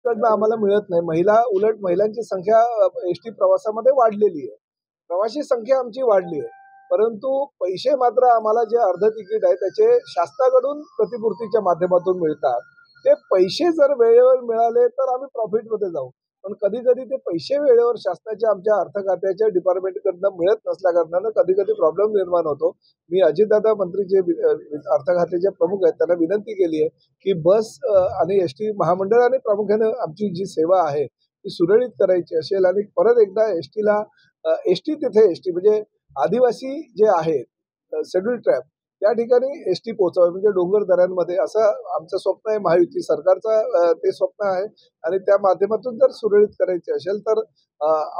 कडनं आम्हाला मिळत नाही. उलट महिलांची संख्या एसटी प्रवासामध्ये वाढलेली आहे. प्रवासी संख्या आमची वाढली आहे. परंतु पैसे मात्र आम्हाला जे अर्ध तिकीट आहे त्याचे शासनाकडून प्रतिपूर्तीच्या माध्यमातून मिळतात. ते पैसे जर वेळेवर मिळाले तर आम्ही प्रॉफिटमध्ये जाऊ. पण कधी कधी ते पैसे वेळेवर शासनाच्या आमच्या अर्थ खात्याच्या डिपार्टमेंटकडनं मिळत नसल्या कारणानं कधी कधी प्रॉब्लेम निर्माण होतो. मी अजितदादा मंत्री जे अर्थ खात्याचे प्रमुख आहेत त्यांना विनंती केली आहे की बस आणि एसटी महामंडळाने प्रामुख्याने आमची जी सेवा आहे ती सुरळीत करायची असेल आणि परत एकदा एसटी तिथे एसटी म्हणजे आदिवासी जे आहेत शेड्यूल ट्राईब त्या ठिकाणी एसटी पोहोचावी म्हणजे डोंगर दऱ्यांमध्ये असं आमचं स्वप्न आहे. महायुती सरकारचं ते स्वप्न आहे आणि त्या माध्यमातून जर सुरळीत करायचे असेल तर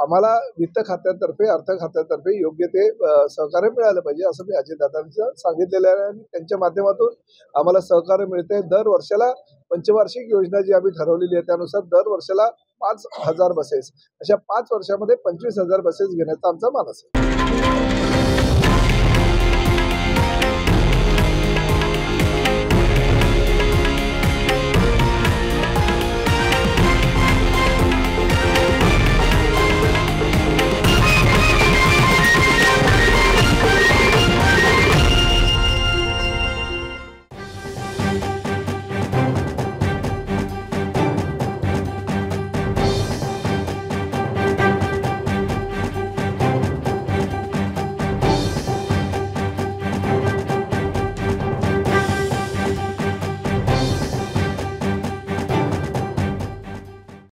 आम्हाला वित्त खात्यातर्फे अर्थ खात्यातर्फे योग्य ते सहकार्य मिळालं पाहिजे असं मी अजितदादांचं सांगितलेलं आहे आणि त्यांच्या माध्यमातून आम्हाला सहकार्य मिळते. दर वर्षाला पंचवार्षिक योजना जी आम्ही ठरवलेली आहे त्यानुसार दर वर्षाला 5,000 बसेस अशा 5 वर्षामध्ये 25,000 बसेस घेण्याचा आमचा मानस आहे.